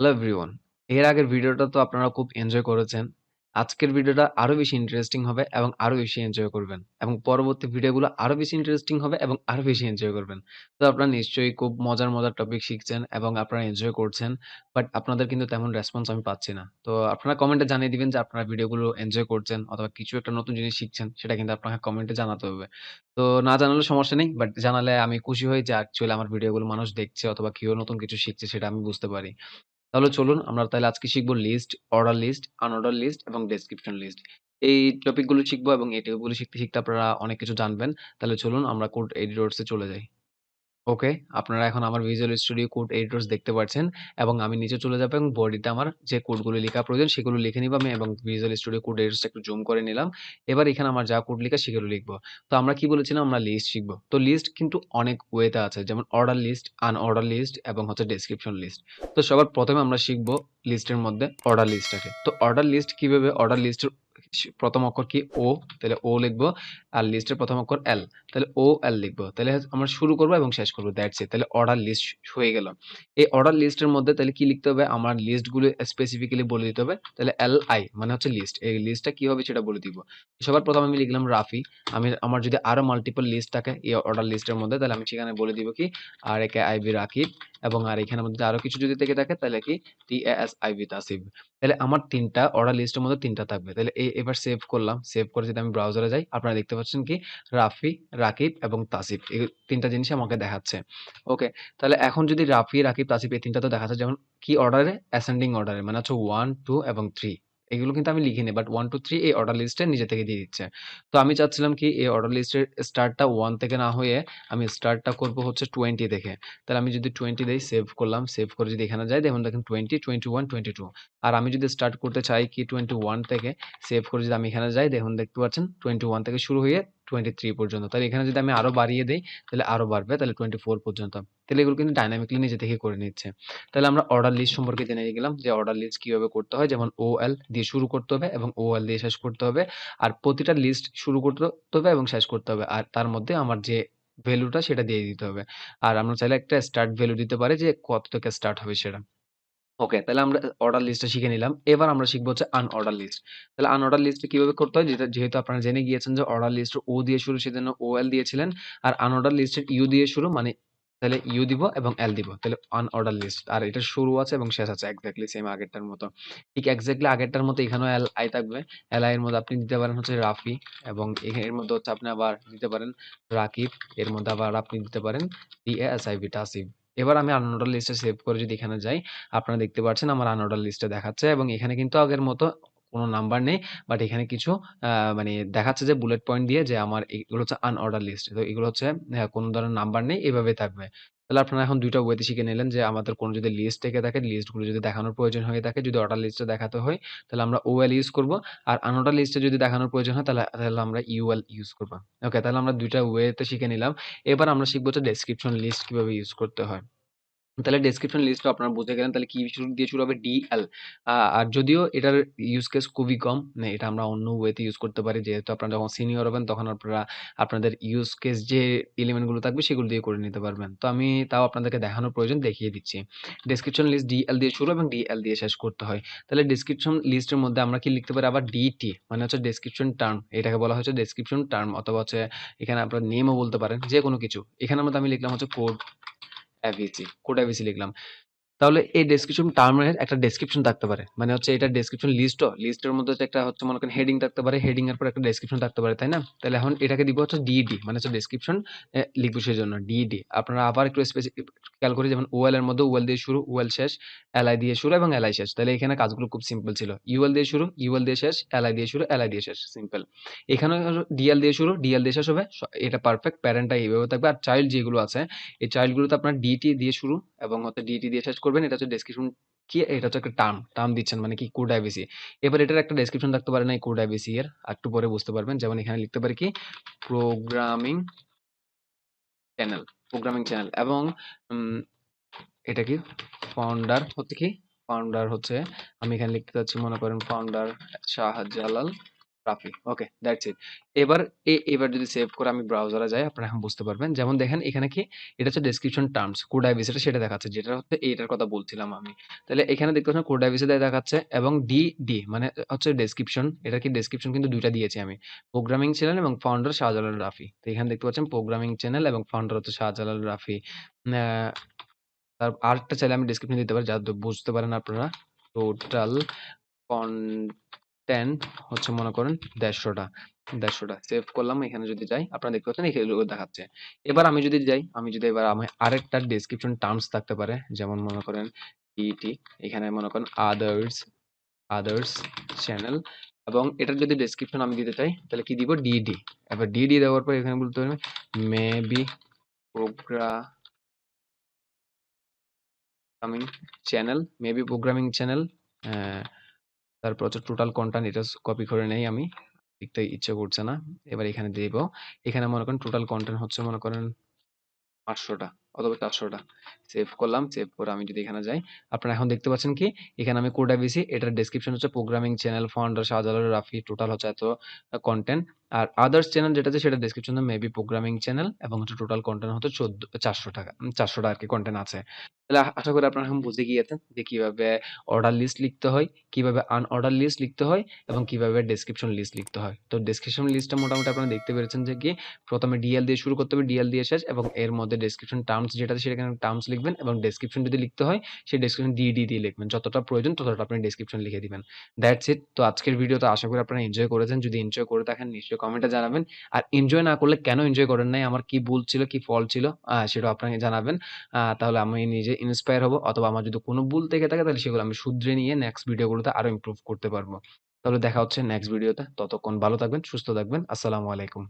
Hello everyone. এর আগের ভিডিওটা তো আপনারা খুব এনজয় করেছেন। আজকের ভিডিওটা আরো বেশি ইন্টারেস্টিং হবে এবং আরো বেশি এনজয় করবেন। এবং পরবর্তী ভিডিওগুলো আরো বেশি ইন্টারেস্টিং হবে এবং আরো বেশি এনজয় করবেন। তো আপনারা নিশ্চয়ই খুব মজার টপিক শিখছেন এবং আপনারা এনজয় করছেন। বাট আপনাদের কিন্তু তেমন রেসপন্স আমি পাচ্ছি না। তো আপনারা কমেন্টে জানিয়ে দিবেন যে আপনারা ভিডিওগুলো এনজয় করছেন অথবা কিছু একটা নতুন জিনিস শিখছেন। সেটা কিন্তু আপনাকে কমেন্টে জানাতে হবে। তো না জানালে সমস্যা নেই। বাট জানালে আমি খুশি হই যে অ্যাকচুয়ালি আমার ভিডিওগুলো মানুষ দেখছে অথবা কেউ নতুন কিছু শিখছে সেটা আমি বুঝতে পারি। তাহলে চলুন আমরা তাহলে আজকে শিখবো list, order list, unorder list এবং ডেসক্রিপশন লিস্ট। এই টপিকগুলো শিখবো এবং এই টপিকগুলো শিখতে আপনারা অনেক কিছু জানবেন। তাহলে চলুন আমরা কোড এডিটরস এ চলে যাই। ওকে, আপনারা এখন আমার ভিজুয়াল স্টুডিও কোড এডিটরস দেখতে পাচ্ছেন এবং আমি নিচে চলে যাবো এবং বডিতে আমার যে কোডগুলো লেখা প্রয়োজন সেগুলো লিখে নিব আমি এবং ভিজুয়াল স্টুডিও কোড এডিটরসটা একটু জুম করে নিলাম। এবার এখানে আমার যা কোড লেখা সেগুলো লিখবো। তো আমরা কি বলেছিলাম আমরা লিস্ট শিখবো। তো লিস্ট কিন্তু অনেক ওয়েতে আছে যেমন অর্ডার লিস্ট, আনঅর্ডার লিস্ট এবং হচ্ছে ডেসক্রিপশন লিস্ট। তো সবার প্রথমে আমরা শিখবো লিস্টের মধ্যে অর্ডার লিস্টটাকে। তো অর্ডার লিস্ট কিভাবে অর্ডার লিস্টের প্রথম অক্ষর কি ও, তাহলে ও লিখবো। আর লিস্টের প্রথম অক্ষর এল, তাহলে ও এল লিখবো। তাহলে আমরা শুরু করবো এবং শেষ করবো, দ্যাটস ইট। তাহলে অর্ডার লিস্ট হয়ে গেল। এই অর্ডার লিস্টের মধ্যে তাহলে কি লিখতে হবে, আমার লিস্টগুলো স্পেসিফিক্যালি বলে দিতে হবে। তাহলে এল আই মানে হচ্ছে লিস্ট, এই লিস্টটা কি হবে সেটা বলে দিব। সবার প্রথম আমি লিখলাম রাফি। আমার যদি আরো মাল্টিপল লিস্ট থাকে এই অর্ডার লিস্টের মধ্যে তাহলে আমি সেখানে বলে দিব কি আর একে আইবি রাকিব, এবং আর এখানের মধ্যে আরো কিছু যদি থেকে থাকে তাহলে কি টি এস আইবি তাসিব। তাহলে আমার তিনটা অর্ডার লিস্টের মধ্যে তিনটা থাকবে। তাহলে এবার সেভ করলাম। সেভ করে যদি আমি ব্রাউজারে যাই আপনারা দেখতে পাচ্ছেন কি রাফি, রাকিব এবং তাসিফ এই তিনটা জিনিস আমাকে দেখাচ্ছে। ওকে, তাহলে এখন যদি রাফি, রাকিব, তাসিফ এই তিনটা তো দেখাচ্ছে যেমন কি অর্ডারে, অ্যাসেন্ডিং অর্ডারে মানে হচ্ছে 1 2 এবং 3। এগুলো কিন্তু আমি লিখিনি বাট 1 2 3 এই অর্ডার লিস্টে নিজে থেকে দিয়ে দিচ্ছে। তো আমি চাচ্ছিলাম কি এই অর্ডার লিস্টের স্টার্টটা 1 থেকে না হয়ে আমি স্টার্টটা করব হচ্ছে 20 দেখে। তাহলে আমি যদি 20 দেই, সেভ করলাম। সেভ করে যদি এখানে যাই দেখুন 20 21 22। আর আমি যদি স্টার্ট করতে চাই কি 21 থেকে, সেভ করে যদি আমি এখানে যাই দেখুন দেখতে পাচ্ছেন 21 থেকে শুরু হয়ে 23 পর্যন্ত। তাহলে এখানে যদি আমি আরো বাড়িয়ে দেই তাহলে আরো বাড়বে, তাহলে 24 পর্যন্ত। তাহলে এগুলো কিন্তু ডাইনামিকলি নিজে থেকে করে নিচ্ছে। তাহলে আমরা অর্ডার লিস্ট সম্পর্কে জেনে গেলাম যে অর্ডার লিস্ট কিভাবে করতে হয়, যেমন ওএল দিয়ে শুরু করতে হবে এবং ওএল দিয়ে শেষ করতে হবে। আর প্রতিটা লিস্ট শুরু করতে হবে এবং শেষ করতে হবে। আর তার মধ্যে আমার যে ভ্যালুটা সেটা দিয়ে দিতে হবে। আর আমরা চাইলে একটা স্টার্ট ভ্যালু দিতে পারি যে কত থেকে স্টার্ট হবে সেটা। ওকে, তাহলে আমরা অর্ডার লিস্টটা শিখে নিলাম। এবার আমরা শিখব হচ্ছে আনঅর্ডার লিস্ট। তাহলে আনঅর্ডার লিস্টটা কিভাবে করতে হয় যেহেতু আপনারা জেনে গিয়েছেন যে অর্ডার লিস্টের ও দিয়ে শুরু সেজন্য ওএল দিয়েছিলেন। আর আনঅর্ডার লিস্টের ইউ দিয়ে শুরু মানে তাহলে ইউ দিব এবং এল দিব। তাহলে আনঅর্ডার লিস্ট। আর এটার শুরু আছে এবং শেষ আছে এক্সাক্টলি সেম আগেরটার মতো। ঠিক এক্সাক্টলি আগেরটার মতো এখানেও এল আই থাকবে। এল আই এর মধ্যে আপনি দিতে পারেন হচ্ছে রাফি, এবং এর মধ্যে হচ্ছে আপনি আবার দিতে পারেন রাকিব, এর মধ্যে আবার আপনি দিতে পারেন টিএসআইবি তাসিব। এবার আমি আনঅর্ডার লিস্টে সেভ করে যদি এখানে যাই আপনারা দেখতে পাচ্ছেন আমার আনঅর্ডার লিস্টে দেখাচ্ছে এবং এখানে কিন্তু আগের মতো কোনো নাম্বার নেই। বাট এখানে কিছু মানে দেখাচ্ছে যে বুলেট পয়েন্ট দিয়ে যে আমার এগুলো হচ্ছে আনঅর্ডার লিস্ট। তো এগুলো হচ্ছে কোনো ধরনের নাম্বার নেই, এভাবে থাকবে। তাহলে আপনারা এখন ২ টা ওয়েতে শিখে নিলেন যে আমাদের কোনো যদি লিস্ট থেকে থাকে, লিস্টগুলো যদি দেখানোর প্রয়োজন হয়ে থাকে, যদি অর্ডার লিস্টে দেখাতে হয় তাহলে আমরা ওএল ইউজ করব। আর আনঅর্ডার লিস্টে যদি দেখানোর প্রয়োজন হয় তাহলে আমরা ইউএল ইউজ করব। ওকে, তাহলে আমরা ২ টা ওয়েতে শিখে নিলাম। এবার আমরা শিখব হচ্ছে ডেসক্রিপশন লিস্ট কিভাবে ইউজ করতে হয়। তাহলে ডেসক্রিপশন লিস্টটা আপনারা বুঝে গেলেন। তাহলে কি শুরু দিয়ে শুরু হবে ডিএল। আর যদিও এটার ইউজ কেস খুবই কম, না এটা আমরা অন্য ওয়েতে ইউজ করতে পারি। যেহেতু আপনারা যখন সিনিয়র হবেন তখন আপনারা আপনাদের ইউজ কেস যে এলিমেন্ট গুলো থাকবে সেগুলো দিয়ে করে নিতে পারবেন। তো আমি তাও আপনাদেরকে দেখানোর প্রয়োজন দেখিয়ে দিচ্ছি। ডেসক্রিপশন লিস্ট ডিএল দিয়ে শুরু এবং ডিএল দিয়ে শেষ করতে হয়। তাহলে ডেসক্রিপশন লিস্টের মধ্যে আমরা কি লিখতে পারি আবার ডিটি মানে হচ্ছে ডেসক্রিপশন টার্ম, এটাকে বলা হচ্ছে ডেসক্রিপশন টার্ম অথবা হচ্ছে এখানে আপনারা নেমও বলতে পারেন যে কোনো কিছু। এখানের মধ্যে আমি লিখলাম হচ্ছে কোড এভিসি, কোড এভিসি লিখলাম। তাহলে এই ডেসক্রিপশন টার্মের একটা ডেসক্রিপশন থাকতে পারে। মানে হচ্ছে এটা ডেসক্রিপশন লিস্টও, লিস্টের মধ্যে হচ্ছে একটা হচ্ছে মনে করেন হেডিং থাকতে পারে, হেডিং এর পর একটা ডেসক্রিপশন থাকতে পারে, তাই না? তাহলে এখন এটাকে দিব হচ্ছে ডিডি মানে হচ্ছে ডেসক্রিপশন লিখবো সেজন্য ডিডি। আপনারা আবার একটু স্পেসিফিক খেয়াল করি যেমন ওএল এর মধ্যে ওএল দিয়ে শুরু, ওএল শেষ, এলআই দিয়ে শুরু এবং এলআই শেষ। তাহলে এখানে কাজগুলো খুব সিম্পল ছিল। ইউএল দিয়ে শুরু, ইউএল দিয়ে শেষ, এলআই দিয়ে শুরু, এলআই দিয়ে শেষ, সিম্পল। এখানে ডিএল দিয়ে শুরু, ডিএল দিয়ে শেষ হবে। এটা পারফেক্ট, প্যারেন্টটা এইভাবে থাকবে। আর চাইল্ড যেগুলো আছে এই চাইল্ড গুলোতে আপনার ডিটি দিয়ে শুরু এবং হচ্ছে ডিটি দিয়ে শেষ করবেন। এটা হচ্ছে ডেসক্রিপশন কি, এটা হচ্ছে একটা টার্ম দিচ্ছেন মানে কি কোড আইবিসি। এবার এটার একটা ডেসক্রিপশন থাকতে পারে না এই কোড আইবিসি এর, একটু পরে বুঝতে পারবেন। যেমন এখানে লিখতে পারি কি প্রোগ্রামিং চ্যানেল, প্রোগ্রামিং চ্যানেল এবং উম, এটা কি ফাউন্ডার হচ্ছে কি, ফাউন্ডার হচ্ছে আমি এখানে লিখতে চাচ্ছি মনে করেন founder Shahjalal Rafi. Okay, that's it. এবার এবার যদি সেভ করে আমি ব্রাউজারে যাই, আপনারা এখন বুঝতে পারবেন। যেমন দেখেন এখানে কি, এটা হচ্ছে ডেসক্রিপশন টার্মস। কোড আইবিসিটা সেটা দেখাচ্ছে। যেটা হচ্ছে এইটার কথা বলছিলাম আমি। তাহলে এখানে দেখতে পাচ্ছেন কোড আইবিসিটা দেখাচ্ছে এবং ডি মানে হচ্ছে ডেসক্রিপশন। এটা কি ডেসক্রিপশন কিন্তু ২ টা দিয়েছি আমি। প্রোগ্রামিং চ্যানেল এবং ফাউন্ডার শাহজালাল রাফি। তো এখানে দেখতে পাচ্ছেন প্রোগ্রামিং চ্যানেল এবং ফাউন্ডার হচ্ছে শাহজালাল রাফি। আ তার আরেকটা চাইলে আমি ডেসক্রিপশন দিতে পারি যাতে বুঝতে পারেন আপনারা। টোটাল কনটেন্ট হচ্ছে মনে করেন ১৫০ টা। ১৫০ টা। সেভ করলাম। এখানে যদি যাই আপনারা দেখতে পাচ্ছেন এগুলো দেখাচ্ছে। এবার আমি যদি যাই, আমি যদি এবার আমি আরেকটা ডেসক্রিপশন টার্মস থাকতে পারে। যেমন মনে করেন ইটি, এখানে মনে করেন আদার্স চ্যানেল এবং এটার যদি ডেসক্রিপশন আমি দিতে চাই তাহলে কি দিব? ডিডি। এবার ডিডি দেওয়ার পর এখানে বলতে হবে মেবি প্রোগ্রামিং প্রোগ্রামিং চ্যানেল। অ্যা তারপর হচ্ছে টোটাল কন্টেন্ট এটা কপি করে নেই আমি। লিখতে ইচ্ছে করছে না। এবার এখানে দিব। এখানে মনে করেন টোটাল কন্টেন্ট হচ্ছে মনে করেন ৫০০ টা অথবা ৪০০ টা। সেভ করলাম। সেভ করে আমি যদি এখানে যাই, আপনারা এখন দেখতে পাচ্ছেন কি? এখানে আমি কোডটা দিয়েছি। এটার ডেসক্রিপশন হচ্ছে programming channel, founder Shahjalal Rafi. Total হচ্ছে এত কনটেন্ট। আর আদার্স চ্যানেল যেটা আছে সেটার ডেসক্রিপশন মেবি প্রোগ্রামিং চ্যানেল এবং হচ্ছে টোটাল কনটেন্ট হচ্ছে ৪০০ টাকা। ৪০০ টা আরকি কনটেন্ট আছে। তাহলে আশা করি আপনারা এখন বুঝে গিয়েছেন যে কিভাবে অর্ডার লিস্ট লিখতে হয়, কিভাবে আনঅর্ডার লিস্ট লিখতে হয় এবং কিভাবে ডেসক্রিপশন লিস্ট লিখতে হয়। তো ডেসক্রিপশন লিস্টটা মোটামুটি আপনারা দেখতে পেরেছেন যে কি ১ম এ ডিএল দিয়ে শুরু করতে হবে, ডিএল দিয়ে শেষ এবং এর মধ্যে ডেসক্রিপশন টার্মস যেটা আছে সেখানে টার্মস লিখবেন এবং ডেসক্রিপশন যদি লিখতে হয় সেই ডেসক্রিপশন ডিডি দিয়ে লিখবেন। যতটা প্রয়োজন ততটা আপনি ডেসক্রিপশন লিখে দিবেন। That's it. তো আজকের ভিডিওটা আশা করি আপনারা এনজয় করেছেন। যদি এনজয় করে থাকেন নিশ্চয়ই কমেন্টে জানাবেন। আর এনজয় না করলে কেন এনজয় করেন নাই, আমার কি ভুল ছিল, কি ফল্ট ছিল সেটাও আপনাকে জানাবেন। তাহলে আমি নিজে ইন্সপায়ার হব অথবা আমার যদি কোনো ভুল থেকে থাকে তাহলে সেগুলো আমি শুধরে নিয়ে নেক্সট ভিডিওগুলোতে আরো ইমপ্রুভ করতে পারবো। তাহলে দেখা হচ্ছে নেক্সট ভিডিওতে। ততক্ষণ ভালো থাকবেন, সুস্থ থাকবেন। আসসালামু আলাইকুম।